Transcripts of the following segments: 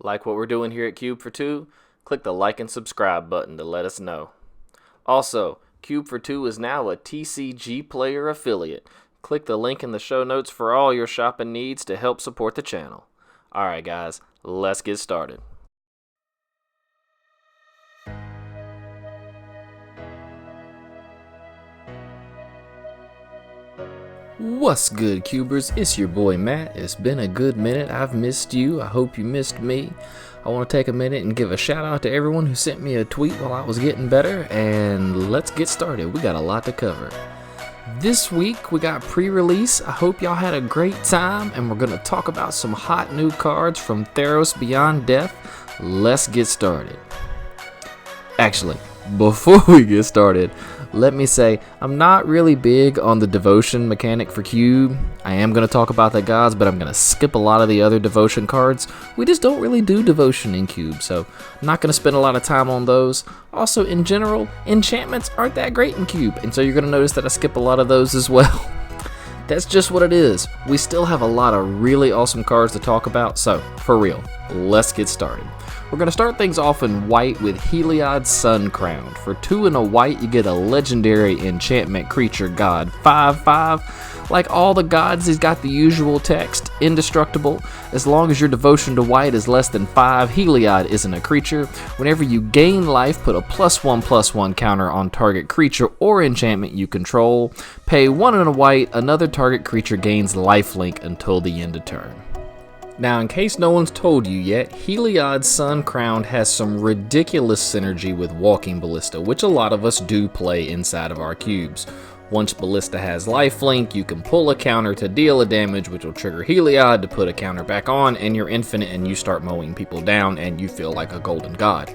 Like what we're doing here at cubefortwo? Click the like and subscribe button to let us know. Also, cubefortwo is now a TCG Player affiliate. Click the link in the show notes for all your shopping needs to help support the channel. Alright guys, let's get started. What's good, cubers? It's your boy Matt. It's been a good minute. I've missed you. I hope you missed me. I want to take a minute and give a shout out to everyone who sent me a tweet while I was getting better, and let's get started. We got a lot to cover. This week we got pre-release. I hope y'all had a great time, and we're going to talk about some hot new cards from Theros Beyond Death. Let's get started. Actually, before we get started, let me say I'm not really big on the devotion mechanic for Cube. I am going to talk about the gods, but I'm going to skip a lot of the other devotion cards. We just don't really do devotion in Cube, so I'm not going to spend a lot of time on those. Also, in general, enchantments aren't that great in Cube, and so you're going to notice that I skip a lot of those as well. That's just what it is. We still have a lot of really awesome cards to talk about, so for real, let's get started. We're going to start things off in white with Heliod Sun Crowned. For 2 and a white, you get a legendary enchantment creature god, 5/5. Like all the gods, he's got the usual text, indestructible. As long as your devotion to white is less than 5, Heliod isn't a creature. Whenever you gain life, put a +1/+1 counter on target creature or enchantment you control. Pay 1 and a white, another target creature gains lifelink until the end of turn. Now, in case no one's told you yet, Heliod Sun Crowned has some ridiculous synergy with Walking Ballista, which a lot of us do play inside of our cubes. Once Ballista has lifelink, you can pull a counter to deal a damage, which will trigger Heliod to put a counter back on, and you're infinite and you start mowing people down and you feel like a golden god.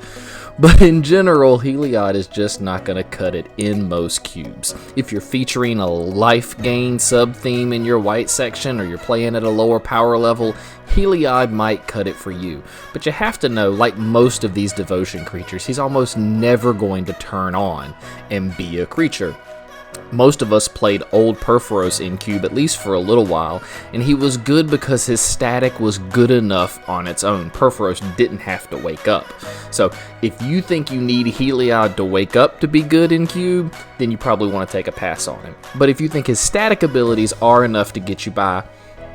But in general, Heliod is just not going to cut it in most cubes. If you're featuring a life gain sub-theme in your white section, or you're playing at a lower power level, Heliod might cut it for you. But you have to know, like most of these devotion creatures, he's almost never going to turn on and be a creature. Most of us played old Purphoros in Cube, at least for a little while, and he was good because his static was good enough on its own. Purphoros didn't have to wake up. So if you think you need Heliod to wake up to be good in Cube, then you probably want to take a pass on him. But if you think his static abilities are enough to get you by,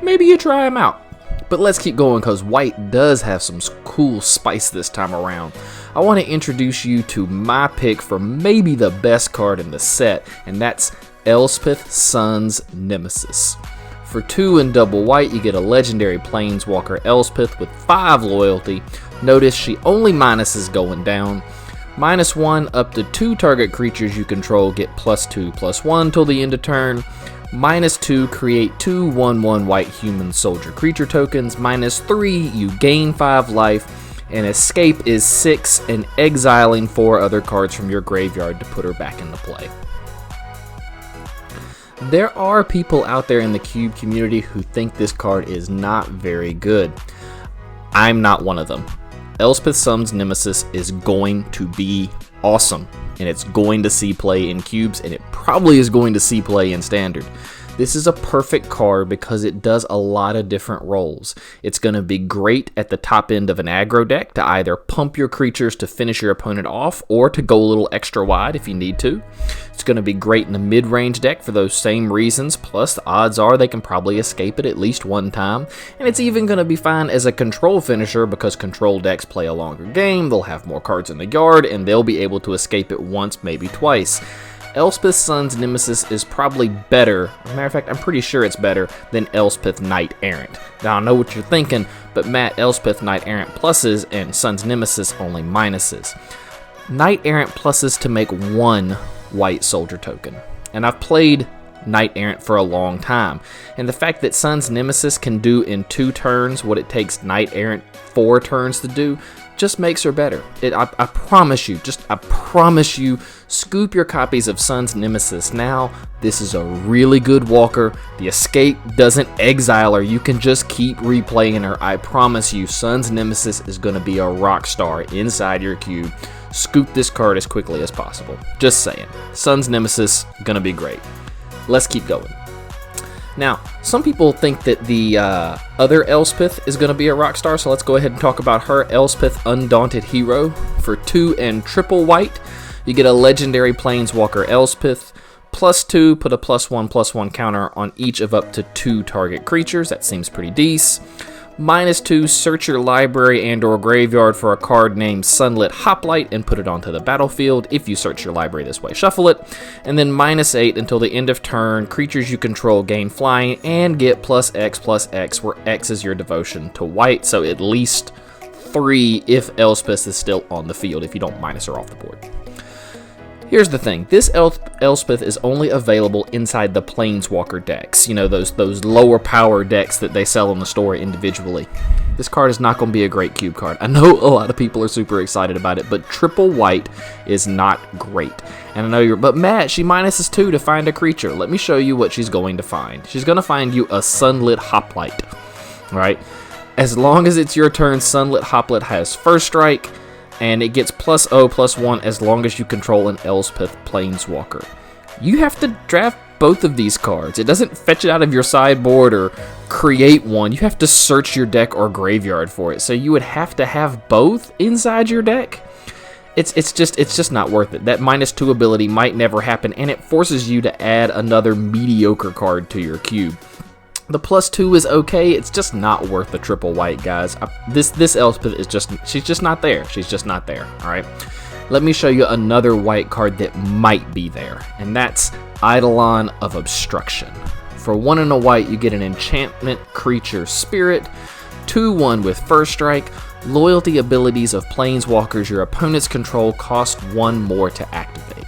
maybe you try him out. But let's keep going, because white does have some cool spice this time around. I want to introduce you to my pick for maybe the best card in the set, and that's Elspeth Sun's Nemesis. For 2 and double white, you get a legendary Planeswalker Elspeth with 5 loyalty. Notice she only minuses going down. -1 up to 2 target creatures you control get +2/+1 till the end of turn. -2, create 2 1/1 white human soldier creature tokens. -3, you gain 5 life. And escape is 6 and exiling 4 other cards from your graveyard to put her back into play. There are people out there in the Cube community who think this card is not very good. I'm not one of them. Elspeth Sun's Nemesis is going to be awesome, and it's going to see play in Cubes, and it probably is going to see play in Standard. This is a perfect card because it does a lot of different roles. It's going to be great at the top end of an aggro deck to either pump your creatures to finish your opponent off or to go a little extra wide if you need to. It's going to be great in a mid-range deck for those same reasons, plus the odds are they can probably escape it at least one time. And it's even going to be fine as a control finisher because control decks play a longer game, they'll have more cards in the yard, and they'll be able to escape it once, maybe twice. Elspeth Sun's Nemesis is probably better, as a matter of fact, I'm pretty sure it's better than Elspeth Knight Errant. Now, I know what you're thinking, but Matt, Elspeth Knight Errant pluses and Sun's Nemesis only minuses. Knight Errant pluses to make 1 white soldier token, and I've played Knight Errant for a long time, and the fact that Sun's Nemesis can do in 2 turns what it takes Knight Errant 4 turns to do just makes her better. I promise you, scoop your copies of Sun's Nemesis now. This is a really good walker. The escape doesn't exile her. You can just keep replaying her. I promise you, Sun's Nemesis is going to be a rock star inside your cube. Scoop this card as quickly as possible. Just saying. Sun's Nemesis, gonna be great. Let's keep going. Now, some people think that the other Elspeth is going to be a rock star, so let's go ahead and talk about her. Elspeth Undaunted Hero. For 2 and triple white, you get a legendary Planeswalker Elspeth. +2, put a +1/+1 counter on each of up to 2 target creatures. That seems pretty decent. -2, search your library and or graveyard for a card named Sunlit Hoplite and put it onto the battlefield. If you search your library this way, shuffle it. And then -8 until the end of turn. Creatures you control gain flying and get +X/+X, where X is your devotion to white. So at least 3 if Elspeth is still on the field, if you don't minus her off the board. Here's the thing, this Elspeth is only available inside the Planeswalker decks. You know, those lower power decks that they sell in the store individually. This card is not going to be a great cube card. I know a lot of people are super excited about it, but triple white is not great. And I know but Matt, she minuses 2 to find a creature. Let me show you what she's going to find. She's going to find you a Sunlit Hoplite, right? As long as it's your turn, Sunlit Hoplite has first strike, and it gets +0/+1 as long as you control an Elspeth Planeswalker. You have to draft both of these cards. It doesn't fetch it out of your sideboard or create one. You have to search your deck or graveyard for it. So you would have to have both inside your deck. It's just not worth it. That -2 ability might never happen, and it forces you to add another mediocre card to your cube. The +2 is okay, it's just not worth the triple white, guys. This Elspeth is she's just not there. She's just not there, alright? Let me show you another white card that might be there, and that's Eidolon of Obstruction. For 1 and a white, you get an enchantment creature spirit, 2/1 with first strike. Loyalty abilities of Planeswalkers your opponents control cost 1 more to activate.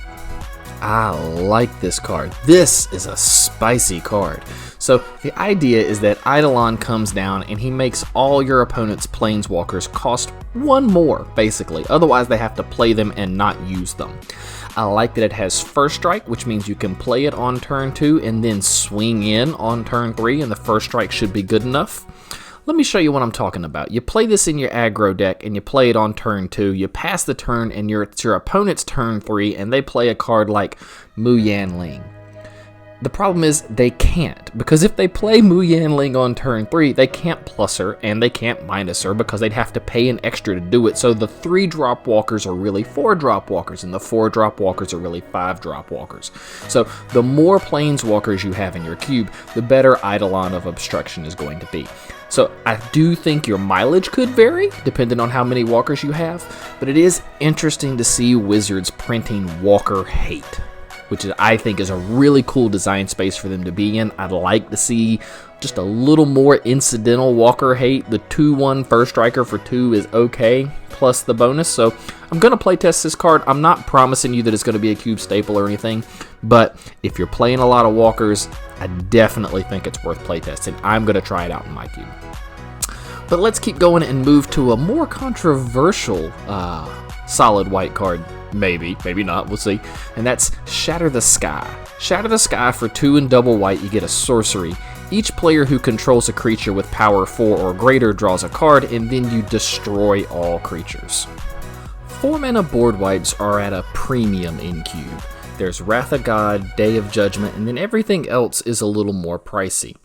I like this card. This is a spicy card. So the idea is that Eidolon comes down and he makes all your opponent's Planeswalkers cost 1 more, basically. Otherwise they have to play them and not use them. I like that it has first strike, which means you can play it on turn 2 and then swing in on turn 3, and the first strike should be good enough. Let me show you what I'm talking about. You play this in your aggro deck and you play it on turn 2. You pass the turn and it's your opponent's turn 3, and they play a card like Mu Yanling. The problem is they can't, because if they play Mu Yanling on turn 3, they can't plus her and they can't minus her because they'd have to pay an extra to do it. So the 3-drop walkers are really 4-drop walkers, and the 4-drop walkers are really 5-drop walkers. So the more Planeswalkers you have in your cube, the better Eidolon of Obstruction is going to be. So I do think your mileage could vary depending on how many walkers you have, but it is interesting to see Wizards printing Walker Hate, which I think is a really cool design space for them to be in. I'd like to see just a little more incidental Walker Hate. The 2/1 first striker for 2 is okay, plus the bonus. So I'm going to play test this card. I'm not promising you that it's going to be a cube staple or anything, but if you're playing a lot of walkers, I definitely think it's worth playtesting. I'm going to try it out in my cube. But let's keep going and move to a more controversial solid white card. Maybe not, we'll see. And that's Shatter the Sky. Shatter the Sky for 2 and double white, you get a sorcery. Each player who controls a creature with power 4 or greater draws a card, and then you destroy all creatures. 4-mana board wipes are at a premium in cube. There's Wrath of God, Day of Judgment, and then everything else is a little more pricey.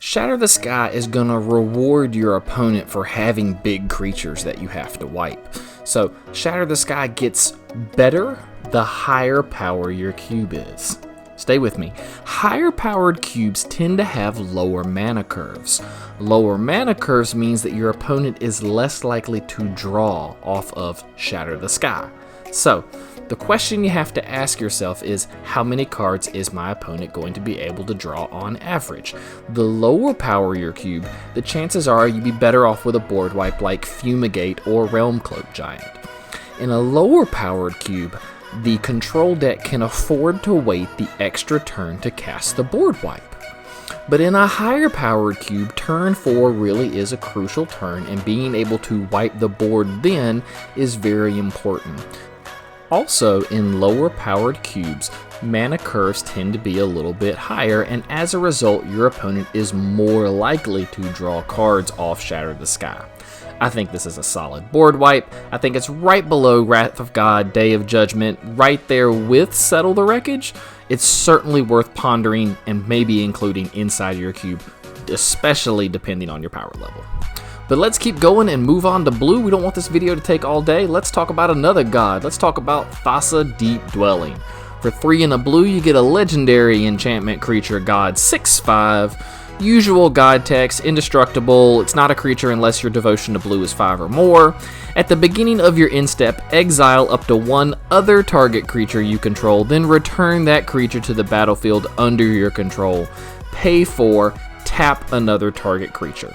Shatter the Sky is going to reward your opponent for having big creatures that you have to wipe. So Shatter the Sky gets better the higher power your cube is. Stay with me. Higher powered cubes tend to have lower mana curves. Lower mana curves means that your opponent is less likely to draw off of Shatter the Sky. So the question you have to ask yourself is, how many cards is my opponent going to be able to draw on average? The lower power your cube, the chances are you'd be better off with a board wipe like Fumigate or Realm Cloak Giant. In a lower powered cube, the control deck can afford to wait the extra turn to cast the board wipe. But in a higher powered cube, turn 4 really is a crucial turn, and being able to wipe the board then is very important. Also, in lower powered cubes, mana curves tend to be a little bit higher, and as a result, your opponent is more likely to draw cards off Shatter the Sky. I think this is a solid board wipe. I think it's right below Wrath of God, Day of Judgment, right there with Settle the Wreckage. it's certainly worth pondering and maybe including inside your cube, especially depending on your power level. But let's keep going and move on to blue. We don't want this video to take all day. Let's talk about another god. Let's talk about Thassa Deep Dwelling. For 3 in a blue, you get a legendary enchantment creature god, 6/5. Usual god text, indestructible. It's not a creature unless your devotion to blue is 5 or more. At the beginning of your end step, exile up to 1 other target creature you control, then return that creature to the battlefield under your control. Pay 4, tap another target creature.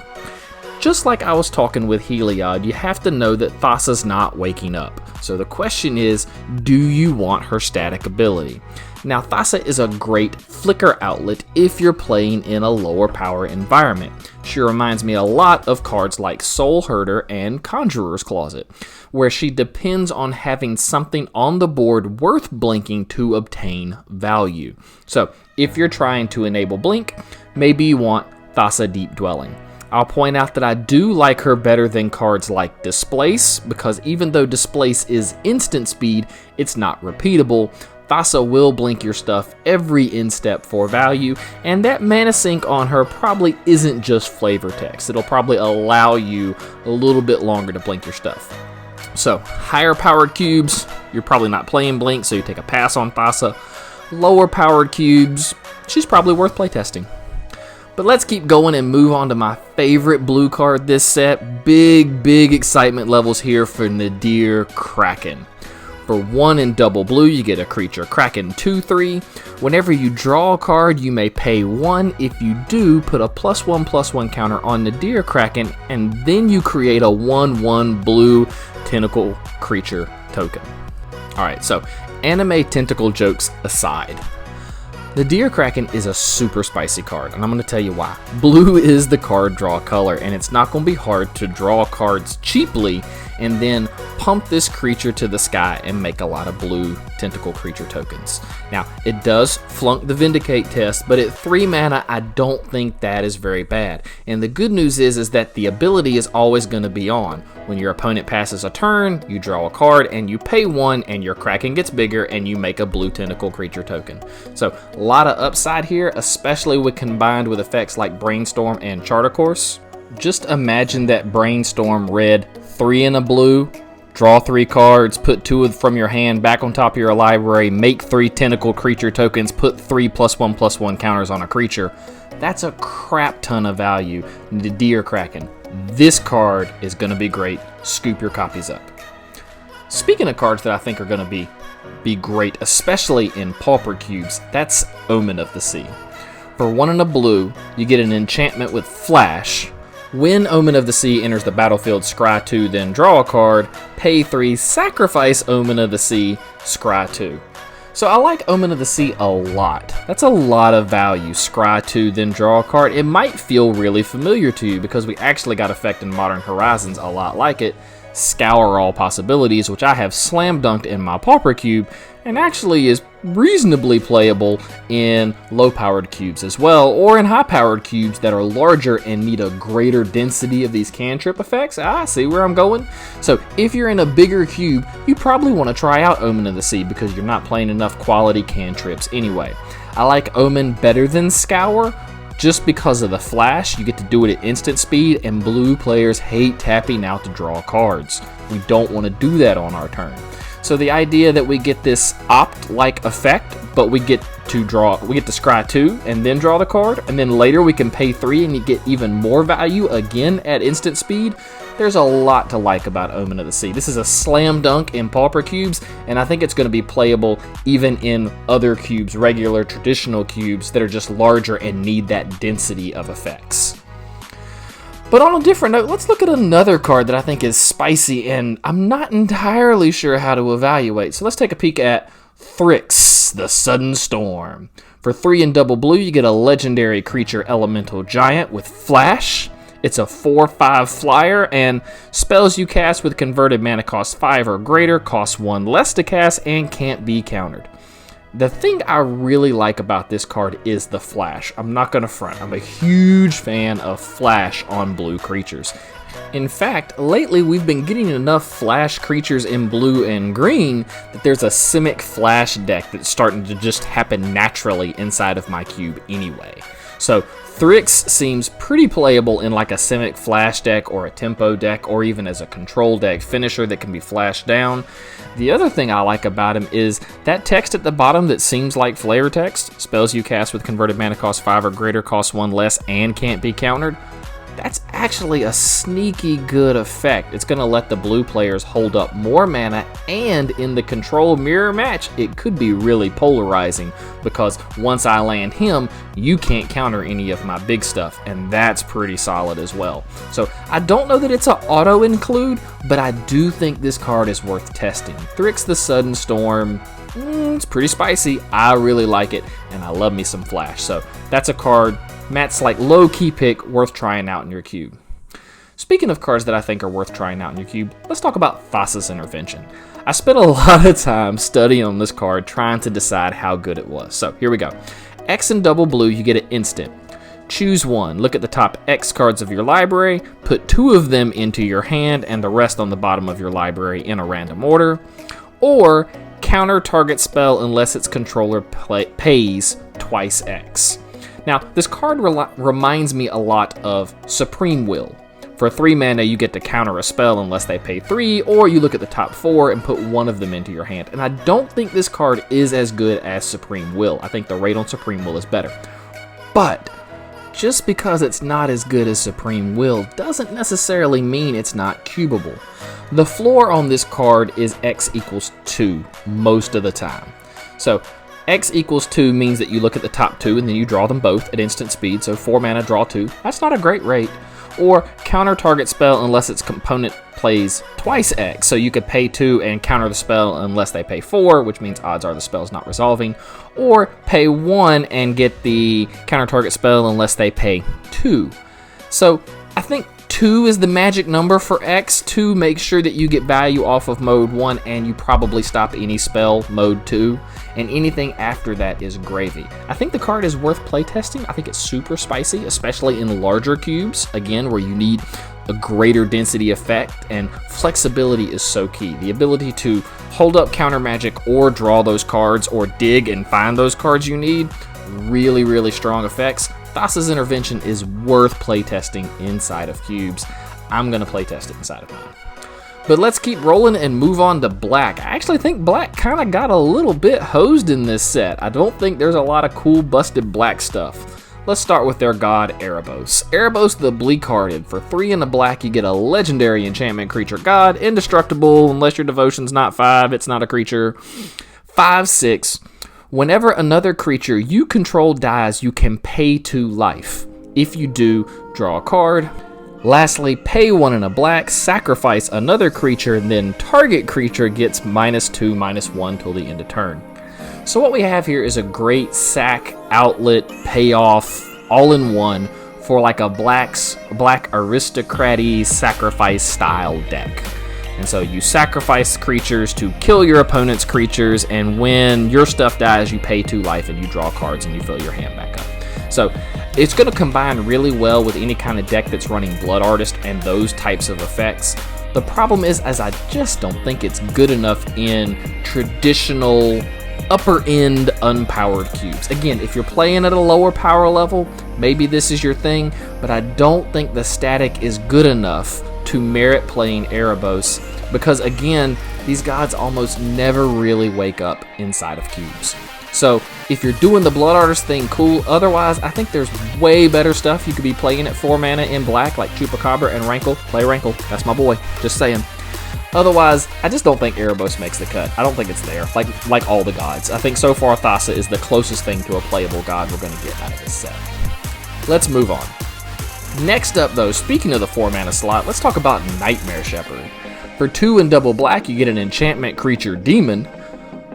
Just like I was talking with Heliod, you have to know that Thassa's not waking up. So the question is, do you want her static ability? Now, Thassa is a great flicker outlet if you're playing in a lower power environment. She reminds me a lot of cards like Soul Herder and Conjurer's Closet, where she depends on having something on the board worth blinking to obtain value. So if you're trying to enable blink, maybe you want Thassa Deep Dwelling. I'll point out that I do like her better than cards like Displace, because even though Displace is instant speed, it's not repeatable. Thassa will blink your stuff every end step for value, and that mana sink on her probably isn't just flavor text. It'll probably allow you a little bit longer to blink your stuff. So, higher powered cubes, you're probably not playing blink, so you take a pass on Thassa. Lower powered cubes, she's probably worth playtesting. But let's keep going and move on to my favorite blue card this set. Big excitement levels here for Nadir Kraken. For 1 in double blue, you get a creature, Kraken 2/3. Whenever you draw a card, you may pay 1. If you do, put a +1/+1 counter on Nadir Kraken, and then you create a 1/1 blue tentacle creature token. Alright, so anime tentacle jokes aside, Nadir Kraken is a super spicy card, and I'm going to tell you why. Blue is the card draw color, and it's not going to be hard to draw cards cheaply and then pump this creature to the sky and make a lot of blue tentacle creature tokens. Now, it does flunk the Vindicate test, but at 3 mana, I don't think that is very bad. And the good news is that the ability is always going to be on. When your opponent passes a turn, you draw a card, and you pay 1, and your Kraken gets bigger, and you make a blue tentacle creature token. So, a lot of upside here, especially when combined with effects like Brainstorm and Charter Course. Just imagine that Brainstorm read 3 in a blue, draw 3 cards, put 2 from your hand back on top of your library, make 3 tentacle creature tokens, put 3 +1/+1 counters on a creature. That's a crap ton of value. Nadir Kraken. This card is going to be great. Scoop your copies up. Speaking of cards that I think are going to be great, especially in pauper cubes, that's Omen of the Sea. For 1 in a blue, you get an enchantment with Flash. When Omen of the Sea enters the battlefield, scry 2, then draw a card, pay 3, sacrifice Omen of the Sea, scry 2. So I like Omen of the Sea a lot. That's a lot of value. Scry 2, then draw a card. It might feel really familiar to you because we actually got effect in Modern Horizons a lot like it. Scour All Possibilities, which I have slam dunked in my pauper cube, and actually is reasonably playable in low-powered cubes as well, or in high-powered cubes that are larger and need a greater density of these cantrip effects. See where I'm going? So if you're in a bigger cube, you probably want to try out Omen of the Sea because you're not playing enough quality cantrips anyway. I like Omen better than Scour, just because of the Flash. You get to do it at instant speed, and blue players hate tapping out to draw cards. We don't want to do that on our turn. So the idea that we get this opt-like effect, but we get to scry 2 and then draw the card, and then later we can pay 3 and you get even more value again at instant speed. There's a lot to like about Omen of the Sea. This is a slam dunk in pauper cubes, and I think it's going to be playable even in other cubes, regular traditional cubes that are just larger and need that density of effects. But on a different note, let's look at another card that I think is spicy and I'm not entirely sure how to evaluate. So let's take a peek at Thrix, the Sudden Storm. For 3 in double blue, you get a legendary creature elemental giant with Flash. It's a 4/5 flyer, and spells you cast with converted mana cost 5 or greater cost 1 less to cast and can't be countered. The thing I really like about this card is the Flash. I'm not going to front. I'm a huge fan of Flash on blue creatures. In fact, lately we've been getting enough flash creatures in blue and green that there's a Simic flash deck that's starting to just happen naturally inside of my cube anyway. So Theros seems pretty playable in like a Simic flash deck or a tempo deck or even as a control deck finisher that can be flashed down. The other thing I like about him is that text at the bottom that seems like flare text, spells you cast with converted mana cost 5 or greater cost 1 less and can't be countered. That's actually a sneaky good effect. It's going to let the blue players hold up more mana, and in the control mirror match, it could be really polarizing because once I land him, you can't counter any of my big stuff, and that's pretty solid as well. So I don't know that it's an auto include, but I do think this card is worth testing. Theros the Sudden Storm, it's pretty spicy. I really like it, and I love me some flash. So that's a card Matt's like low-key pick worth trying out in your cube. Speaking of cards that I think are worth trying out in your cube, let's talk about Theros Intervention. I spent a lot of time studying on this card trying to decide how good it was. So here we go. X and double blue, you get an instant. Choose one. Look at the top X cards of your library, put 2 of them into your hand and the rest on the bottom of your library in a random order. Or counter target spell unless its controller pays twice X. Now, this card reminds me a lot of Supreme Will. For 3 mana, you get to counter a spell unless they pay 3, or you look at the top 4 and put 1 of them into your hand. And I don't think this card is as good as Supreme Will. I think the rate on Supreme Will is better. But just because it's not as good as Supreme Will doesn't necessarily mean it's not cubable. The floor on this card is X equals 2 most of the time. So X equals 2 means that you look at the top 2 and then you draw them both at instant speed, so 4 mana, draw 2. That's not a great rate. Or counter target spell unless its component plays twice X, so you could pay 2 and counter the spell unless they pay 4, which means odds are the spell's not resolving. Or pay 1 and get the counter target spell unless they pay 2. So I think 2 is the magic number for X. 2 makes sure that you get value off of mode 1 and you probably stop any spell mode 2. And anything after that is gravy. I think the card is worth playtesting. I think it's super spicy, especially in larger cubes, again, where you need a greater density effect, and flexibility is so key. The ability to hold up counter magic or draw those cards or dig and find those cards you need, really, really strong effects. Theros Intervention is worth playtesting inside of cubes. I'm going to playtest it inside of mine. But let's keep rolling and move on to black. I actually think black kind of got a little bit hosed in this set. I don't think there's a lot of cool busted black stuff. Let's start with their god, Erebos. Erebos the Bleak-Hearted. For 3 in the black, you get a legendary enchantment creature god, indestructible, unless your devotion's not 5, it's not a creature. 5/6. Whenever another creature you control dies, you can pay 2 life. If you do, draw a card. Lastly, pay 1 in a black, sacrifice another creature, then target creature gets -2/-1 till the end of turn. So what we have here is a great sack, outlet, payoff, all in one for like a black aristocrat-y sacrifice style deck. And so you sacrifice creatures to kill your opponent's creatures, and when your stuff dies, you pay 2 life and you draw cards and you fill your hand back up. So it's going to combine really well with any kind of deck that's running Blood Artist and those types of effects. The problem is I just don't think it's good enough in traditional upper end unpowered cubes. Again, if you're playing at a lower power level, maybe this is your thing, but I don't think the static is good enough to merit playing Erebos, because again, these gods almost never really wake up inside of cubes. So if you're doing the Blood Artist thing, cool. Otherwise, I think there's way better stuff you could be playing at 4 mana in black, like Chupacabra and Rankle. Play Rankle, that's my boy, just saying. Otherwise, I just don't think Erebos makes the cut. I don't think it's there, like all the gods. I think so far Thassa is the closest thing to a playable god we're going to get out of this set. Let's move on. Next up though, speaking of the 4 mana slot, let's talk about Nightmare Shepherd. For 2 and double black, you get an enchantment creature demon.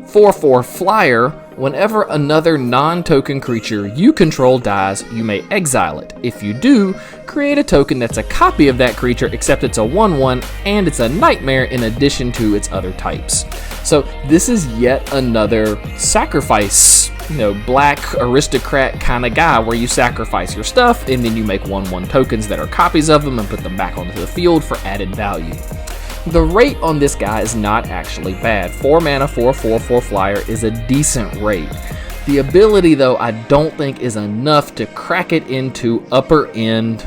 4/4 flyer. Whenever another non-token creature you control dies, you may exile it. If you do, create a token that's a copy of that creature, except it's a 1/1 and it's a nightmare in addition to its other types. So this is yet another sacrifice, black aristocrat kind of guy where you sacrifice your stuff and then you make 1/1 tokens that are copies of them and put them back onto the field for added value. The rate on this guy is not actually bad. 4 mana for a 4/4 flyer is a decent rate. The ability, though, I don't think is enough to crack it into upper end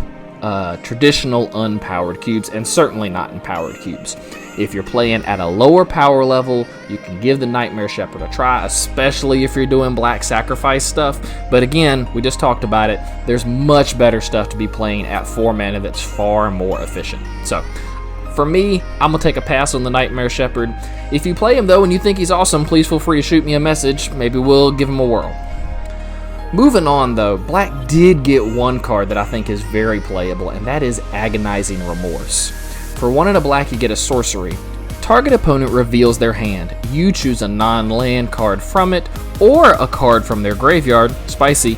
traditional unpowered cubes, and certainly not in powered cubes. If you're playing at a lower power level, you can give the Nightmare Shepherd a try, especially if you're doing black sacrifice stuff. But again, we just talked about it. There's much better stuff to be playing at 4 mana that's far more efficient. So for me, I'm going to take a pass on the Nightmare Shepherd. If you play him, though, and you think he's awesome, please feel free to shoot me a message. Maybe we'll give him a whirl. Moving on, though, Black did get one card that I think is very playable, and that is Agonizing Remorse. For 1 and a black, you get a sorcery. Target opponent reveals their hand. You choose a non-land card from it, or a card from their graveyard, spicy.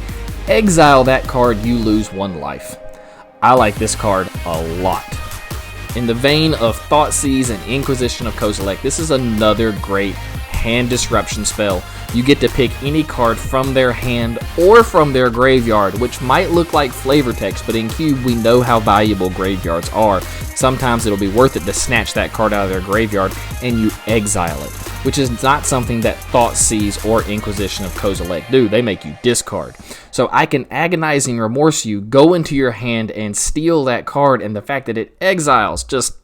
Exile that card, you lose 1 life. I like this card a lot. In the vein of Thoughtseize and Inquisition of Kozilek, this is another great hand disruption spell. You get to pick any card from their hand or from their graveyard, which might look like flavor text, but in Cube we know how valuable graveyards are. Sometimes it'll be worth it to snatch that card out of their graveyard and you exile it, which is not something that Thoughtseize or Inquisition of Kozilek do. They make you discard. So I can Agonizing Remorse you, go into your hand and steal that card, and the fact that it exiles, just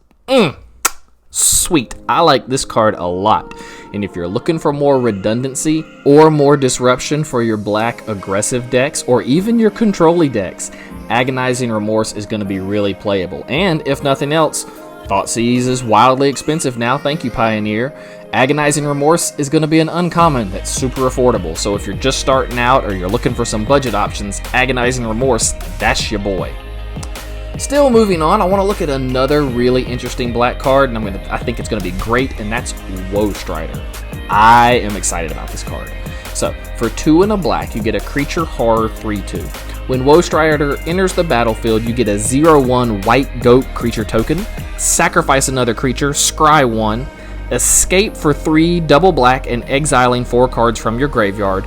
sweet. I like this card a lot. And if you're looking for more redundancy or more disruption for your black aggressive decks or even your control-y decks, Agonizing Remorse is going to be really playable. And if nothing else, Thoughtseize is wildly expensive now. Thank you, Pioneer. Agonizing Remorse is going to be an uncommon that's super affordable. So if you're just starting out or you're looking for some budget options, Agonizing Remorse, that's your boy. Still moving on, I want to look at another really interesting black card, and I think it's going to be great, and that's Woe Strider. I am excited about this card. So for 2 and a black, you get a creature horror 3/2. When Woe Strider enters the battlefield, you get a 0/1 white goat creature token, sacrifice another creature, scry 1, escape for 3 double black and exiling 4 cards from your graveyard.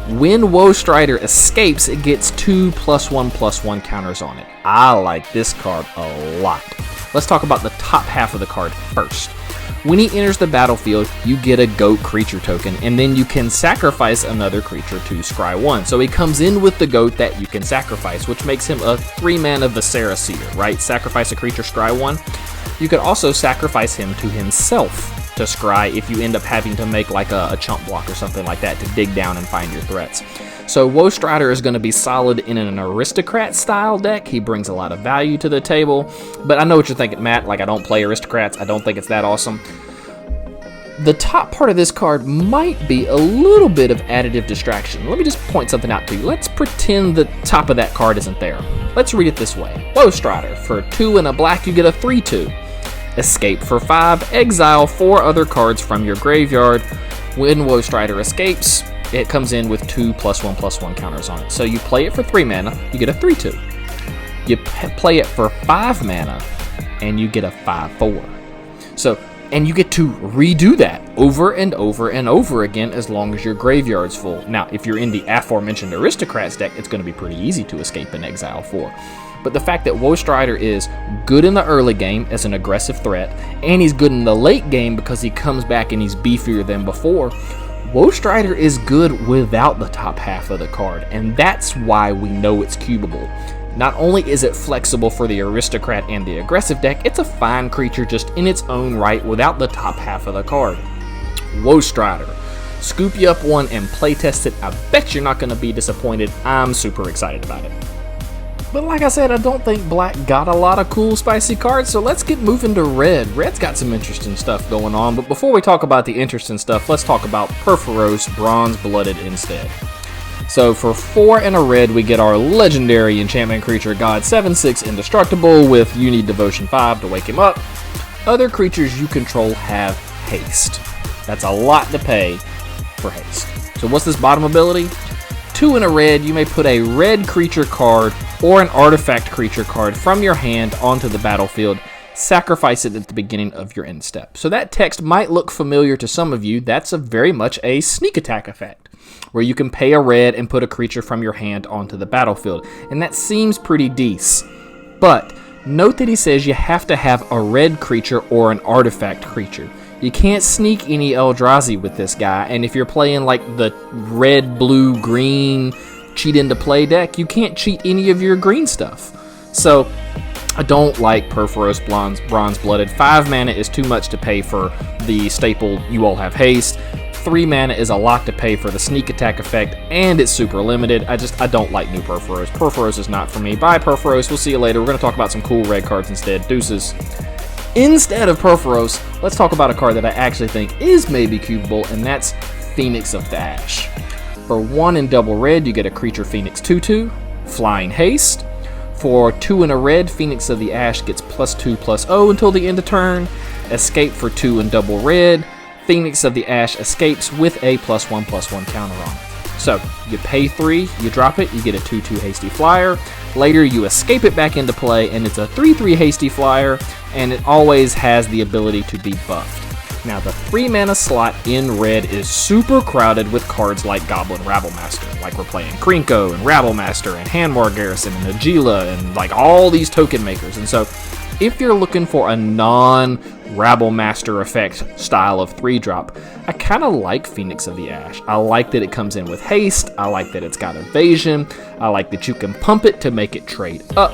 When Woe Strider escapes, it gets 2 +1/+1 counters on it. I like this card a lot. Let's talk about the top half of the card first. When he enters the battlefield, you get a goat creature token, and then you can sacrifice another creature to scry 1. So he comes in with the goat that you can sacrifice, which makes him a 3 mana Viscera Seer, right? Sacrifice a creature, scry 1. You could also sacrifice him to himself to scry if you end up having to make like a chump block or something like that to dig down and find your threats. So Woe Strider is going to be solid in an aristocrat style deck. He brings a lot of value to the table, but I know what you're thinking, Matt, like I don't play aristocrats. I don't think it's that awesome. The top part of this card might be a little bit of additive distraction. Let me just point something out to you. Let's pretend the top of that card isn't there. Let's read it this way. Woe Strider, for 2 and a black, you get a 3/2. Escape for 5, exile 4 other cards from your graveyard. When Woe Strider escapes, it comes in with 2 +1/+1 counters on it. So you play it for 3 mana, you get a 3/2. You play it for 5 mana, and you get a 5/4. And you get to redo that over and over and over again as long as your graveyard's full. Now, if you're in the aforementioned Aristocrats deck, it's going to be pretty easy to escape and exile 4. But the fact that Woe Strider is good in the early game as an aggressive threat, and he's good in the late game because he comes back and he's beefier than before, Woe Strider is good without the top half of the card, and that's why we know it's cubable. Not only is it flexible for the Aristocrat and the aggressive deck, it's a fine creature just in its own right without the top half of the card. Woe Strider. Scoop you up one and playtest it. I bet you're not going to be disappointed. I'm super excited about it. But like I said, I don't think black got a lot of cool spicy cards, so let's get moving to red. Red's got some interesting stuff going on, but before we talk about the interesting stuff, let's talk about Purphoros Bronze Blooded instead. So for 4 and a red, we get our legendary enchantment creature God 7/6 Indestructible with you need Devotion 5 to wake him up. Other creatures you control have haste. That's a lot to pay for haste. So what's this bottom ability? 2 in a red, you may put a red creature card or an artifact creature card from your hand onto the battlefield. Sacrifice it at the beginning of your end step. So that text might look familiar to some of you. That's very much a sneak attack effect, where you can pay a red and put a creature from your hand onto the battlefield. And that seems pretty decent. But note that he says you have to have a red creature or an artifact creature. You can't sneak any Eldrazi with this guy, and if you're playing like the red, blue, green cheat into play deck, you can't cheat any of your green stuff. So I don't like Purphoros Bronze Blooded. 5 mana is too much to pay for the staple You All Have Haste. 3 mana is a lot to pay for the sneak attack effect, and it's super limited. I don't like new Purphoros. Purphoros is not for me. Bye, Purphoros. We'll see you later. We're going to talk about some cool red cards instead. Deuces. Instead of Purphoros, let's talk about a card that I actually think is maybe cubable, and that's Phoenix of the Ash. For 1 in double red, you get a creature Phoenix 2/2, Flying Haste. For 2 in a red, Phoenix of the Ash gets +2/+0 until the end of turn. Escape for 2 in double red, Phoenix of the Ash escapes with a +1/+1 counter on it. So, you pay 3, you drop it, you get a 2/2 Hasty Flyer. Later, you escape it back into play, and it's a 3/3 Hasty Flyer, and it always has the ability to be buffed. Now, the 3 mana slot in red is super crowded with cards like Goblin Rabblemaster, like we're playing Krinko and Rabblemaster and Hanwar Garrison and Agila and like all these token makers. And so, if you're looking for a non-Rabblemaster effect style of 3-drop, I kind of like Phoenix of the Ash. I like that it comes in with haste. I like that it's got evasion. I like that you can pump it to make it trade up.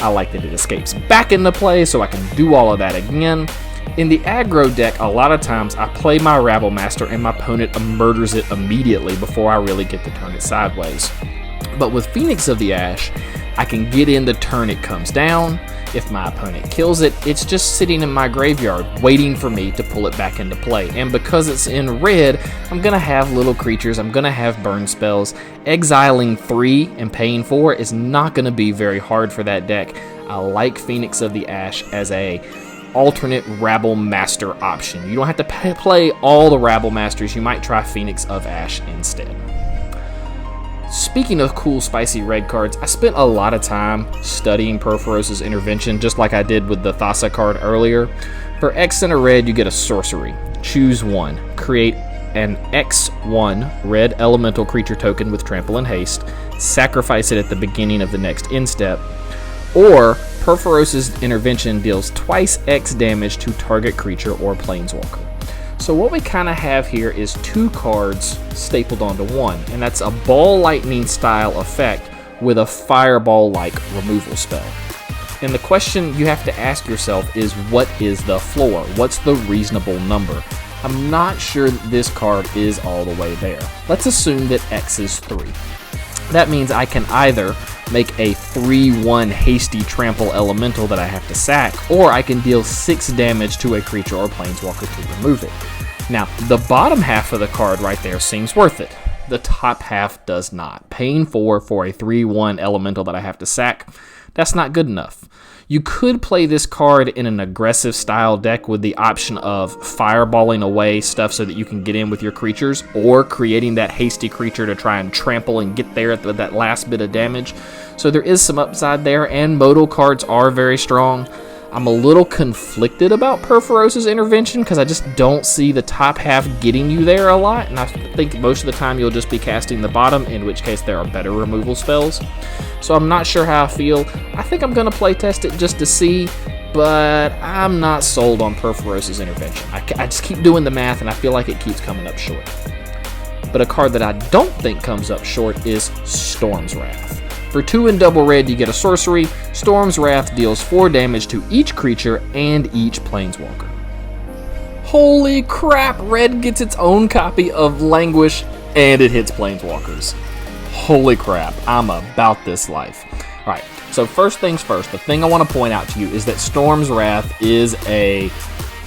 I like that it escapes back into play so I can do all of that again. In the aggro deck, a lot of times I play my Rabblemaster and my opponent murders it immediately before I really get to turn it sideways. But with Phoenix of the Ash, I can get in the turn it comes down. If my opponent kills it, it's just sitting in my graveyard waiting for me to pull it back into play. And because it's in red, I'm going to have little creatures, I'm going to have burn spells. Exiling 3 and paying 4 is not going to be very hard for that deck. I like Phoenix of the Ash as a alternate Rabblemaster option. You don't have to play all the Rabblmasters, you might try Phoenix of Ash instead. Speaking of cool, spicy red cards, I spent a lot of time studying Purphoros' Intervention, just like I did with the Thassa card earlier. For X in a red, you get a sorcery. Choose 1. Create an X1 red elemental creature token with trample and haste. Sacrifice it at the beginning of the next end step. Or, Purphoros' Intervention deals twice X damage to target creature or planeswalker. So what we kind of have here is 2 cards stapled onto 1, and that's a Ball Lightning style effect with a Fireball-like removal spell. And the question you have to ask yourself is, what is the floor? What's the reasonable number? I'm not sure that this card is all the way there. Let's assume that X is 3. That means I can either make a 3/1 hasty trample elemental that I have to sack, or I can deal 6 damage to a creature or planeswalker to remove it. Now, the bottom half of the card right there seems worth it. The top half does not. Paying 4 for a 3/1 elemental that I have to sack, that's not good enough. You could play this card in an aggressive style deck with the option of fireballing away stuff so that you can get in with your creatures, or creating that hasty creature to try and trample and get there at that last bit of damage. So there is some upside there, and modal cards are very strong. I'm a little conflicted about Purphoros' Intervention because I just don't see the top half getting you there a lot, and I think most of the time you'll just be casting the bottom, in which case there are better removal spells. So I'm not sure how I feel. I think I'm going to play test it just to see, but I'm not sold on Purphoros' Intervention. I just keep doing the math, and I feel like it keeps coming up short. But a card that I don't think comes up short is Storm's Wrath. For 2 in double red, you get a sorcery. Storm's Wrath deals 4 damage to each creature and each planeswalker. Holy crap, red gets its own copy of Languish, and it hits planeswalkers. Holy crap, I'm about this life. Alright, so first things first, the thing I want to point out to you is that Storm's Wrath is a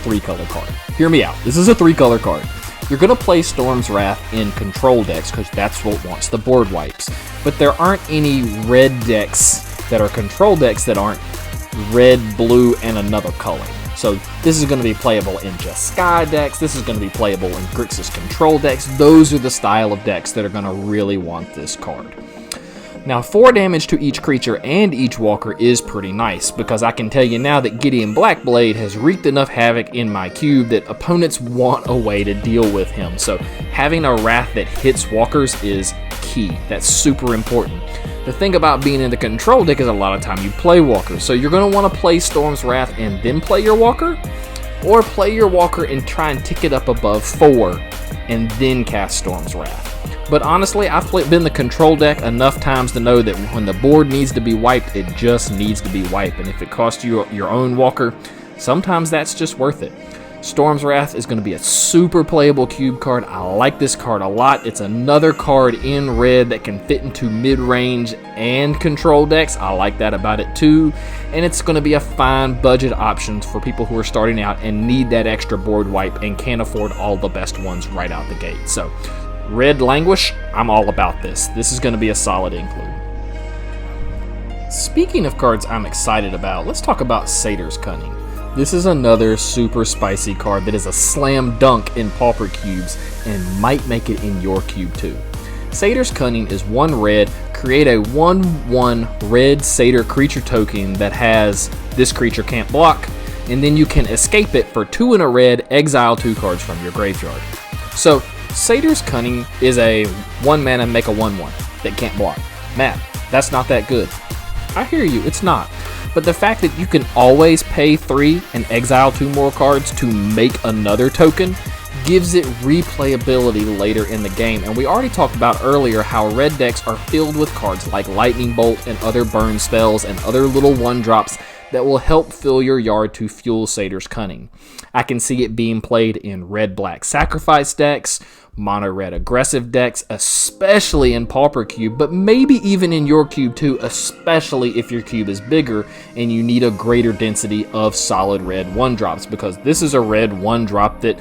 3-color card. Hear me out, this is a 3-color card. You're going to play Storm's Wrath in control decks because that's what wants the board wipes. But there aren't any red decks that are control decks that aren't red, blue, and another color. So this is going to be playable in just Sky decks. This is going to be playable in Grixis control decks. Those are the style of decks that are going to really want this card. Now 4 damage to each creature and each walker is pretty nice, because I can tell you now that Gideon Blackblade has wreaked enough havoc in my cube that opponents want a way to deal with him. So having a Wrath that hits walkers is key. That's super important. The thing about being in the control deck is a lot of time you play walkers, so you're going to want to play Storm's Wrath and then play your walker, or play your walker and try and tick it up above 4 and then cast Storm's Wrath. But honestly, I've been the control deck enough times to know that when the board needs to be wiped, it just needs to be wiped. And if it costs you your own walker, sometimes that's just worth it. Storm's Wrath is going to be a super playable cube card. I like this card a lot. It's another card in red that can fit into mid-range and control decks. I like that about it too. And it's going to be a fine budget option for people who are starting out and need that extra board wipe and can't afford all the best ones right out the gate. So Red Languish, I'm all about this. This is going to be a solid include. Speaking of cards I'm excited about, let's talk about Satyr's Cunning. This is another super spicy card that is a slam dunk in pauper cubes and might make it in your cube too. Satyr's Cunning is 1 red, create a 1/1 red satyr creature token that has this creature can't block, and then you can escape it for 2 and a red, exile 2 cards from your graveyard. So Satyr's Cunning is a 1 mana make a 1/1 that can't block. Matt, that's not that good. I hear you, it's not. But the fact that you can always pay 3 and exile 2 more cards to make another token gives it replayability later in the game. And we already talked about earlier how red decks are filled with cards like Lightning Bolt and other burn spells and other little 1-drops that will help fill your yard to fuel Satyr's Cunning. I can see it being played in red-black sacrifice decks, mono-red aggressive decks, especially in Pauper Cube, but maybe even in your cube too, especially if your cube is bigger and you need a greater density of solid red 1-drops, because this is a red 1-drop that,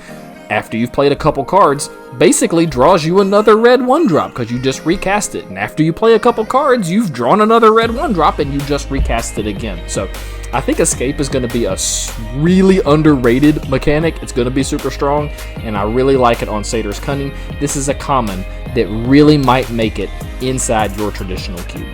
after you've played a couple cards, basically draws you another red 1-drop because you just recast it. And after you play a couple cards, you've drawn another red 1-drop and you just recast it again. So I think Escape is going to be a really underrated mechanic. It's going to be super strong, and I really like it on Satyr's Cunning. This is a common that really might make it inside your traditional cube.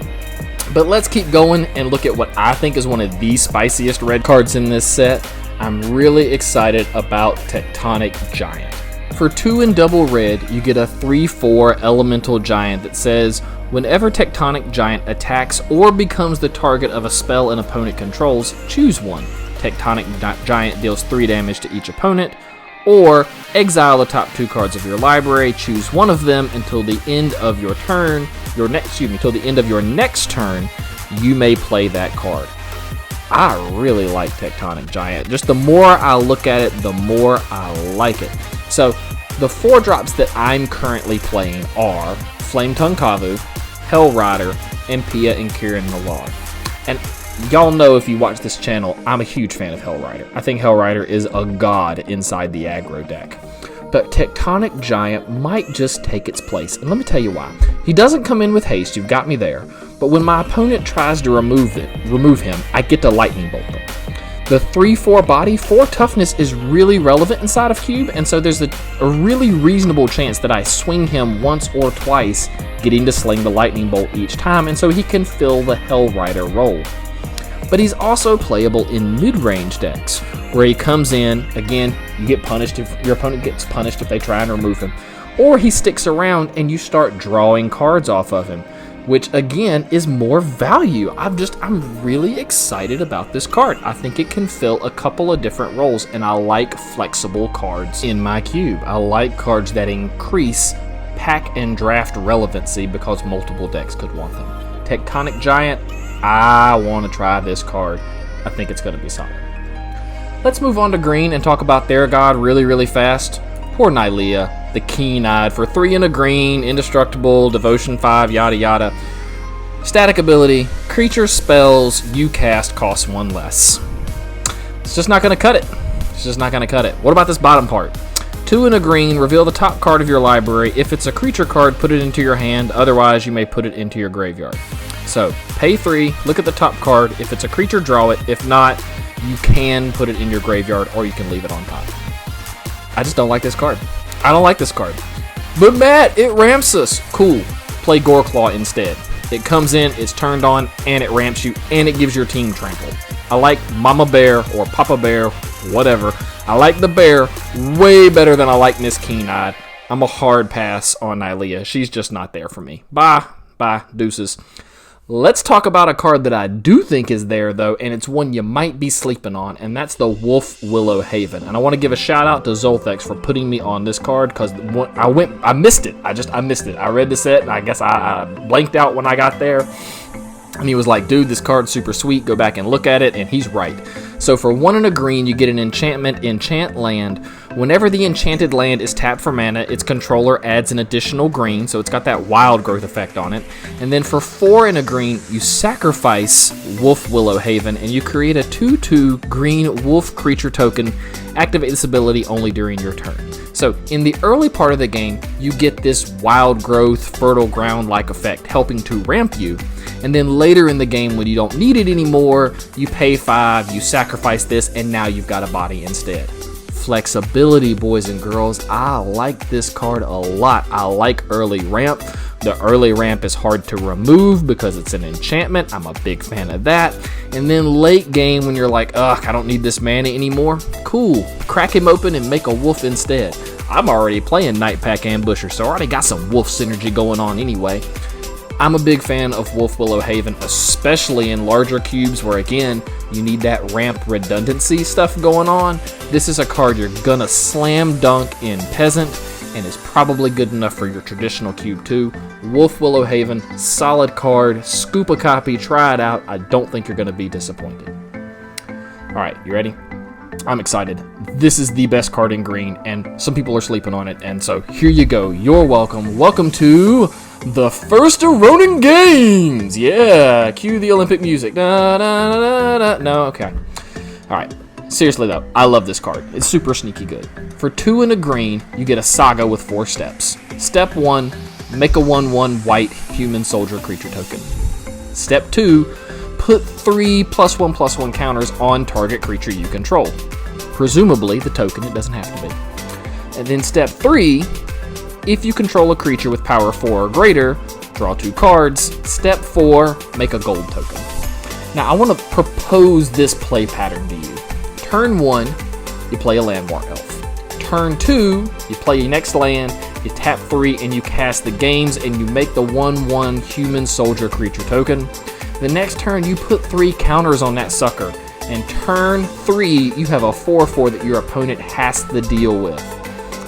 But let's keep going and look at what I think is one of the spiciest red cards in this set. I'm really excited about Tectonic Giant. For 2 and double red, you get a 3/4 elemental giant that says, whenever Tectonic Giant attacks or becomes the target of a spell an opponent controls, choose one. Tectonic Giant deals 3 damage to each opponent, or exile the top 2 cards of your library, choose one of them until the end of your turn, until the end of your next turn, you may play that card. I really like Tectonic Giant. Just the more I look at it, the more I like it. So the 4-drops that I'm currently playing are Flametongue Kavu, Hellrider, and Pia and Kirin Nalaar. And y'all know, if you watch this channel, I'm a huge fan of Hellrider. I think Hellrider is a god inside the aggro deck. But Tectonic Giant might just take its place, and let me tell you why. He doesn't come in with haste, you've got me there, but when my opponent tries to remove him, I get to Lightning Bolt them. The 3/4 body, 4 toughness is really relevant inside of Cube, and so there's a really reasonable chance that I swing him once or twice, getting to sling the Lightning Bolt each time, and so he can fill the Hellrider role. But he's also playable in mid-range decks, where he comes in, again, you get punished if your opponent gets punished if they try and remove him, or he sticks around and you start drawing cards off of him, which again is more value. I'm really excited about this card. I think it can fill a couple of different roles, and I like flexible cards in my cube. I like cards that increase pack and draft relevancy because multiple decks could want them. Tectonic Giant, I want to try this card. I think it's going to be solid. Let's move on to green and talk about Theragod really fast. Poor Nylea, the keen-eyed, for 3 and a green, indestructible, devotion 5, yada yada. Static ability, creature spells you cast cost 1 less. It's just not going to cut it. It's just not going to cut it. What about this bottom part? 2 and a green, reveal the top card of your library. If it's a creature card, put it into your hand. Otherwise, you may put it into your graveyard. So, pay 3, look at the top card. If it's a creature, draw it. If not, you can put it in your graveyard or you can leave it on top. I just don't like this card. I don't like this card. But Matt, it ramps us. Cool. Play Goreclaw instead. It comes in, it's turned on, and it ramps you, and it gives your team trample. I like Mama Bear or Papa Bear, whatever. I like the bear way better than I like Miss Keen-Eyed. I'm a hard pass on Nylea. She's just not there for me. Bye. Bye. Deuces. Let's talk about a card that I do think is there, though, and it's one you might be sleeping on, and that's the Wolf-Willow Haven. And I want to give a shout-out to Zolthex for putting me on this card, because I missed it. I missed it. I read the set, and I guess I blanked out when I got there. And he was like, dude, this card's super sweet. Go back and look at it, and he's right. So for 1 and a green, you get an enchantment, Enchant Land. Whenever the enchanted land is tapped for mana, its controller adds an additional green, so it's got that wild growth effect on it. And then for 4 and a green, you sacrifice Wolf-Willow Haven, and you create a 2/2 green wolf creature token. Activate this ability only during your turn. So in the early part of the game, you get this wild growth, fertile ground-like effect, helping to ramp you. And then later in the game, when you don't need it anymore, you pay 5, you sacrifice this, and now you've got a body instead. Flexibility, boys and girls. I like this card a lot. I like early ramp. The early ramp is hard to remove because it's an enchantment. I'm a big fan of that. And then late game, when you're like, ugh, I don't need this mana anymore. Cool. Crack him open and make a wolf instead. I'm already playing Nightpack Ambusher, so I already got some wolf synergy going on anyway. I'm a big fan of Wolf-Willow Haven, especially in larger cubes where, again, you need that ramp redundancy stuff going on. This is a card you're gonna slam dunk in Peasant, and is probably good enough for your traditional cube too. Wolf-Willow Haven, solid card. Scoop a copy, try it out. I don't think you're gonna be disappointed. All right, you ready? I'm excited. This is the best card in green, and some people are sleeping on it, and so here you go. You're welcome. Welcome to the first of Ronin Games! Yeah, cue the Olympic music. Da, da, da, da. No, okay. Alright, seriously though, I love this card. It's super sneaky good. For 2 and a green, you get a saga with 4 steps. Step 1, make a 1/1 white human soldier creature token. Step 2, put 3 +1/+1 counters on target creature you control. Presumably the token, it doesn't have to be. And then step 3, if you control a creature with power 4 or greater, draw 2 cards. Step 4, make a gold token. Now I want to propose this play pattern to you. Turn 1, you play a Landmark Elf. Turn 2, you play your next land, you tap 3, and you cast the games, and you make the 1/1 human soldier creature token. The next turn, you put 3 counters on that sucker. And turn 3, you have a 4/4 that your opponent has to deal with.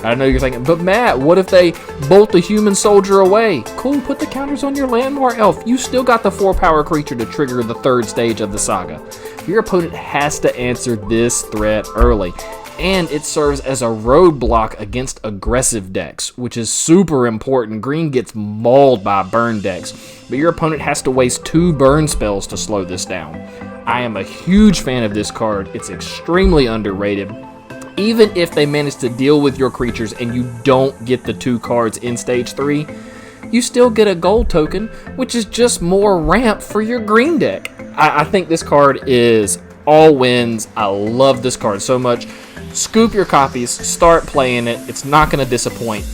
I know you're thinking, but Matt, what if they bolt the human soldier away? Cool, put the counters on your Landmark Elf. You still got the 4-power creature to trigger the 3rd stage of the saga. Your opponent has to answer this threat early. And it serves as a roadblock against aggressive decks, which is super important. Green gets mauled by burn decks, but your opponent has to waste 2 burn spells to slow this down. I am a huge fan of this card. It's extremely underrated. Even if they manage to deal with your creatures and you don't get the 2 cards in stage 3, you still get a gold token, which is just more ramp for your green deck. I think this card is all wins. I love this card so much. Scoop your copies, start playing it. It's not going to disappoint.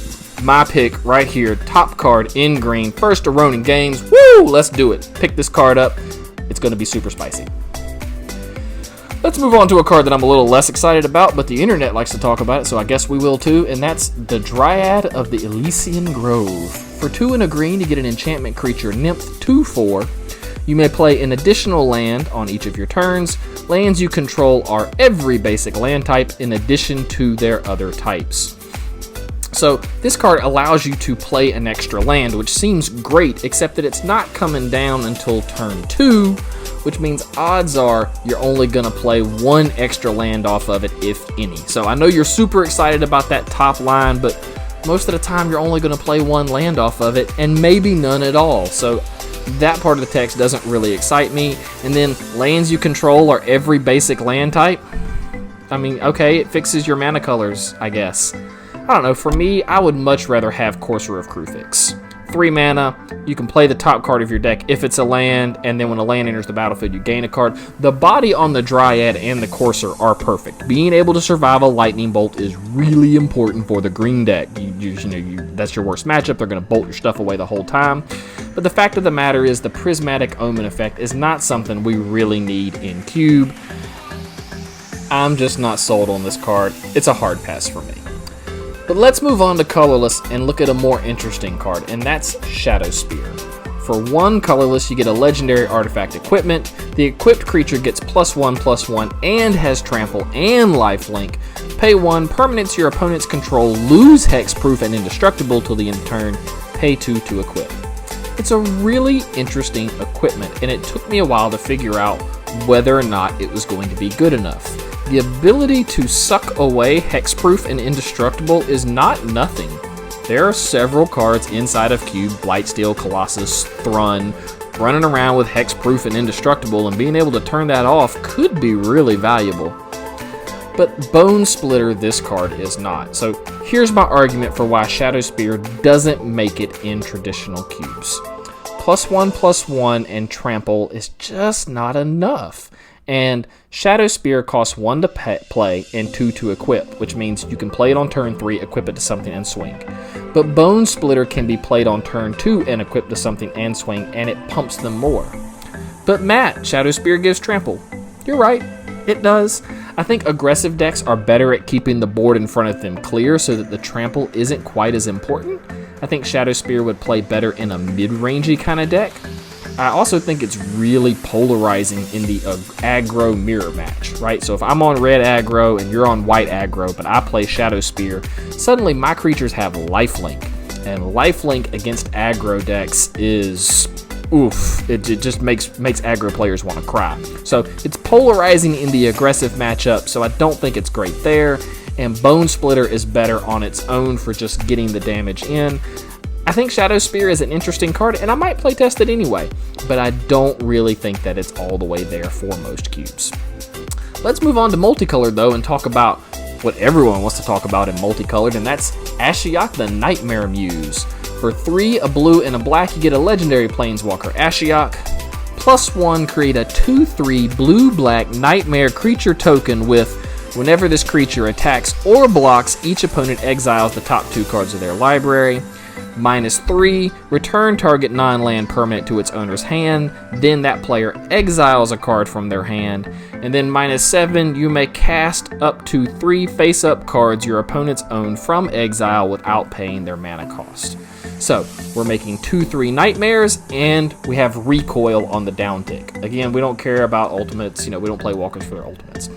My pick right here, top card in green, first of Ronin Games. Woo! Let's do it. Pick this card up. It's going to be super spicy. Let's move on to a card that I'm a little less excited about, but the internet likes to talk about it, so I guess we will too, and that's the Dryad of the Elysian Grove. For 2 and a green, you get an enchantment creature, Nymph 2/4. You may play an additional land on each of your turns. Lands you control are every basic land type in addition to their other types. So this card allows you to play an extra land, which seems great, except that it's not coming down until turn 2, which means odds are you're only going to play 1 extra land off of it, if any. So I know you're super excited about that top line, but most of the time you're only going to play 1 land off of it, and maybe none at all. So that part of the text doesn't really excite me. And then lands you control are every basic land type. I mean, okay, it fixes your mana colors, I guess. I don't know, for me, I would much rather have Courser of Kruphix. 3 mana, you can play the top card of your deck if it's a land, and then when a land enters the battlefield, you gain a card. The body on the Dryad and the Courser are perfect. Being able to survive a lightning bolt is really important for the green deck. That's your worst matchup. They're going to bolt your stuff away the whole time. But the fact of the matter is the Prismatic Omen effect is not something we really need in Cube. I'm just not sold on this card. It's a hard pass for me. But let's move on to Colorless and look at a more interesting card, and that's Shadow Spear. For 1 Colorless, you get a legendary artifact equipment. The equipped creature gets +1/+1 and has trample and lifelink. Pay 1, permanents your opponent's control lose hexproof and indestructible till the end of turn. Pay 2 to equip. It's a really interesting equipment, and it took me a while to figure out whether or not it was going to be good enough. The ability to suck away hexproof and indestructible is not nothing. There are several cards inside of Cube, Blightsteel, Colossus, Thrun, running around with hexproof and indestructible, and being able to turn that off could be really valuable. But Bone Splitter, this card is not. So here's my argument for why Shadow Spear doesn't make it in traditional Cubes. +1/+1 and trample is just not enough. And Shadow Spear costs 1 to play and 2 to equip, which means you can play it on turn 3, equip it to something, and swing. But Bone Splitter can be played on turn 2 and equip to something and swing, and it pumps them more. But Matt, Shadow Spear gives trample. You're right, it does. I think aggressive decks are better at keeping the board in front of them clear so that the trample isn't quite as important. I think Shadow Spear would play better in a mid-rangey kind of deck. I also think it's really polarizing in the aggro mirror match, right? So if I'm on red aggro and you're on white aggro, but I play Shadow Spear, suddenly my creatures have lifelink. And lifelink against aggro decks is oof. It just makes aggro players want to cry. So it's polarizing in the aggressive matchup, so I don't think it's great there. And Bone Splitter is better on its own for just getting the damage in. I think Shadow Spear is an interesting card, and I might playtest it anyway, but I don't really think that it's all the way there for most Cubes. Let's move on to Multicolored, though, and talk about what everyone wants to talk about in Multicolored, and that's Ashiok the Nightmare Muse. For 3, a blue, and a black, you get a legendary Planeswalker, Ashiok. +1, create a 2/3 blue-black Nightmare creature token with, whenever this creature attacks or blocks, each opponent exiles the top 2 cards of their library. -3, return target non-land permanent to its owner's hand, then that player exiles a card from their hand, and then -7, you may cast up to 3 face-up cards your opponents own from exile without paying their mana cost. So, we're making 2/3 nightmares, and we have recoil on the down tick. Again, we don't care about ultimates, we don't play walkers for their ultimates.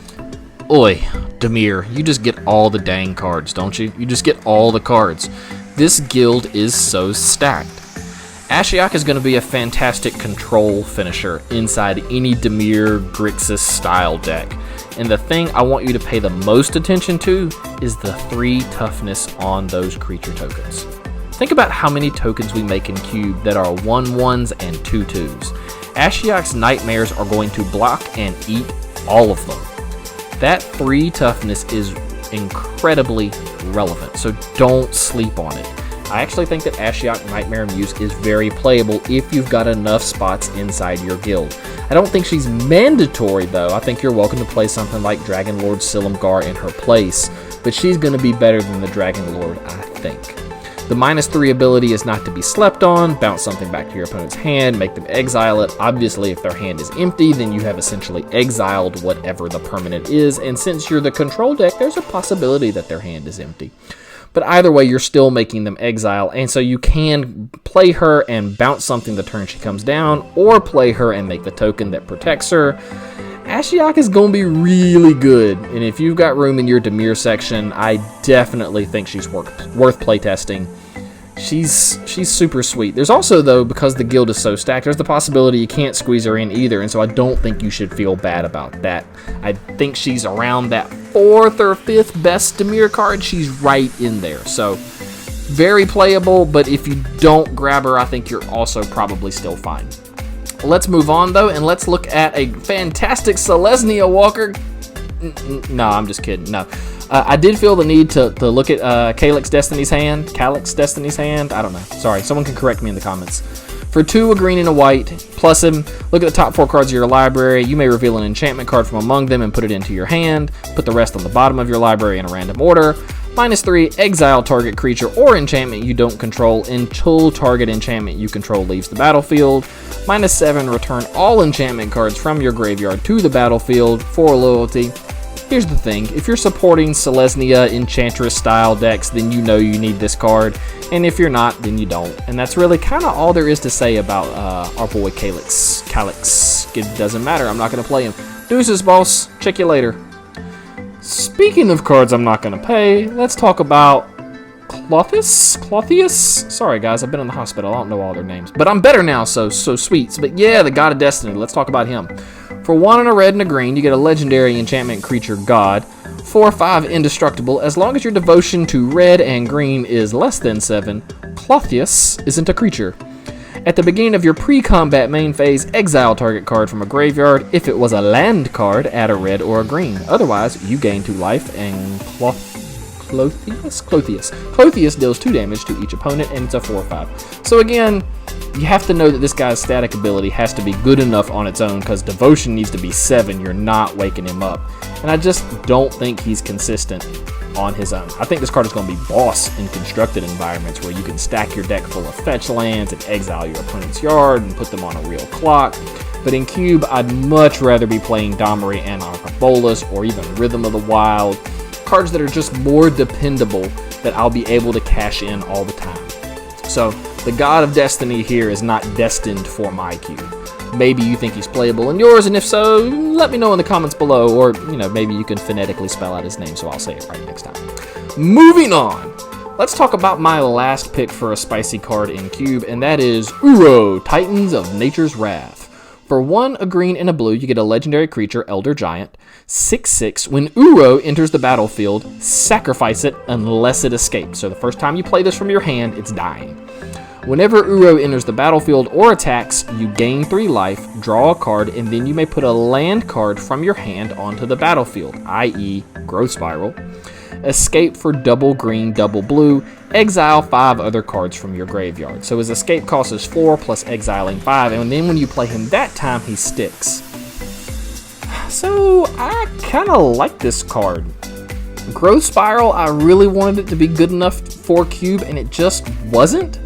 Oi, Dimir, you just get all the dang cards, don't you? You just get all the cards. This guild is so stacked. Ashiok is going to be a fantastic control finisher inside any Dimir Grixis style deck. And the thing I want you to pay the most attention to is the 3 toughness on those creature tokens. Think about how many tokens we make in Cube that are 1/1s and 2/2s. Ashiok's Nightmares are going to block and eat all of them. That 3 toughness is incredibly relevant, so don't sleep on it. I actually think that Ashiok Nightmare Muse is very playable if you've got enough spots inside your guild. I don't think she's mandatory though. I think you're welcome to play something like Dragon Lord Silumgar in her place, but she's going to be better than the Dragon Lord, I think. The -3 ability is not to be slept on. Bounce something back to your opponent's hand, make them exile it. Obviously, if their hand is empty, then you have essentially exiled whatever the permanent is, and since you're the control deck, there's a possibility that their hand is empty. But either way, you're still making them exile, and so you can play her and bounce something the turn she comes down, or play her and make the token that protects her. Ashiok is going to be really good, and if you've got room in your Dimir section, I definitely think she's worth playtesting. She's super sweet. There's also, though, because the guild is so stacked, there's the possibility you can't squeeze her in either, and so I don't think you should feel bad about that. I think she's around that 4th or 5th best Dimir card. She's right in there, so very playable, but if you don't grab her, I think you're also probably still fine. Let's move on, though, and let's look at a fantastic Selesnya Walker. No, I'm just kidding. No. I did feel the need to look at Calyx Destiny's Hand. I don't know. Sorry, someone can correct me in the comments. For 2, a green and a white, plus him, look at the top 4 cards of your library. You may reveal an enchantment card from among them and put it into your hand. Put the rest on the bottom of your library in a random order. -3, exile target creature or enchantment you don't control until target enchantment you control leaves the battlefield. -7, return all enchantment cards from your graveyard to the battlefield for loyalty. Here's the thing, if you're supporting Selesnya Enchantress style decks, then you know you need this card, and if you're not, then you don't. And that's really kind of all there is to say about our boy Calyx. It doesn't matter, I'm not going to play him. Deuces, boss. Check you later. Speaking of cards I'm not going to pay, let's talk about Clothius? Sorry guys, I've been in the hospital, I don't know all their names. But I'm better now, so sweet. But yeah, the God of Destiny, let's talk about him. For 1 and a red and a green, you get a legendary enchantment creature god. 4/5 indestructible. As long as your devotion to red and green is less than 7, Clothius isn't a creature. At the beginning of your pre-combat main phase, exile target card from a graveyard. If it was a land card, add a red or a green. Otherwise, you gain 2 life, and Clothius deals 2 damage to each opponent, and it's a 4/5. So again, you have to know that this guy's static ability has to be good enough on its own, because devotion needs to be 7. You're not waking him up. And I just don't think he's consistent on his own. I think this card is going to be boss in constructed environments where you can stack your deck full of fetch lands and exile your opponent's yard and put them on a real clock. But in Cube, I'd much rather be playing Domri and Arcabolas or even Rhythm of the Wild. Cards that are just more dependable that I'll be able to cash in all the time. So the God of Destiny here is not destined for my Cube. Maybe you think he's playable in yours, and if so, let me know in the comments below, or maybe you can phonetically spell out his name so I'll say it right next time. Moving on, let's talk about my last pick for a spicy card in Cube, and that is Uro, Titans of Nature's Wrath. For 1, a green and a blue, you get a legendary creature, Elder Giant. 6/6, when Uro enters the battlefield, sacrifice it unless it escapes. So the first time you play this from your hand, it's dying. Whenever Uro enters the battlefield or attacks, you gain 3 life, draw a card, and then you may put a land card from your hand onto the battlefield, i.e. Growth Spiral. Escape for double green, double blue. Exile 5 other cards from your graveyard. So his escape cost is 4 plus exiling 5, and then when you play him that time, he sticks. So I kind of like this card. Growth Spiral, I really wanted it to be good enough for Cube, and it just wasn't.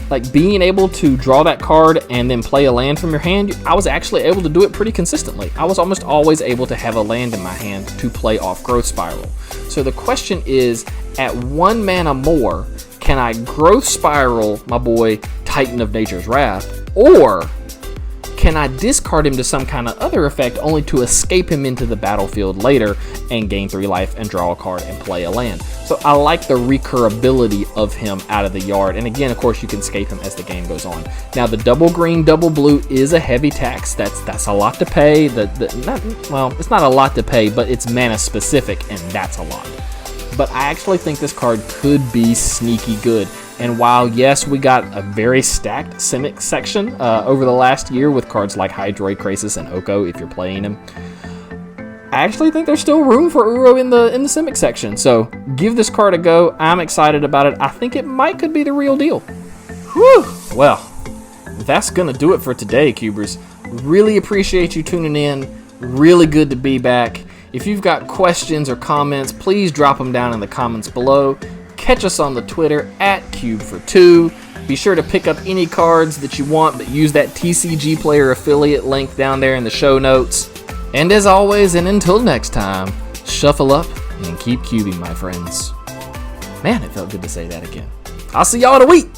Like, being able to draw that card and then play a land from your hand, I was actually able to do it pretty consistently. I was almost always able to have a land in my hand to play off Growth Spiral. So the question is, at 1 mana more, can I Growth Spiral my boy Titan of Nature's Wrath, or can I discard him to some kind of other effect only to escape him into the battlefield later and gain 3 life and draw a card and play a land? So I like the recurability of him out of the yard. And again, of course, you can escape him as the game goes on. Now, the double green, double blue is a heavy tax. That's a lot to pay. It's not a lot to pay, but it's mana specific, and that's a lot. But I actually think this card could be sneaky good. And while, yes, we got a very stacked Simic section over the last year with cards like Hydroid, Krasis, and Oko, if you're playing him, I actually think there's still room for Uro in the Simic section. So give this card a go. I'm excited about it. I think it could be the real deal. Whew! Well, that's going to do it for today, Cubers. Really appreciate you tuning in. Really good to be back. If you've got questions or comments, please drop them down in the comments below. Catch us on the Twitter at cubefortwo. Be sure to pick up any cards that you want, but use that TCG Player affiliate link down there in the show notes. And as always, and until next time, shuffle up and keep cubing, my friends. Man, it felt good to say that again. I'll see y'all in a week.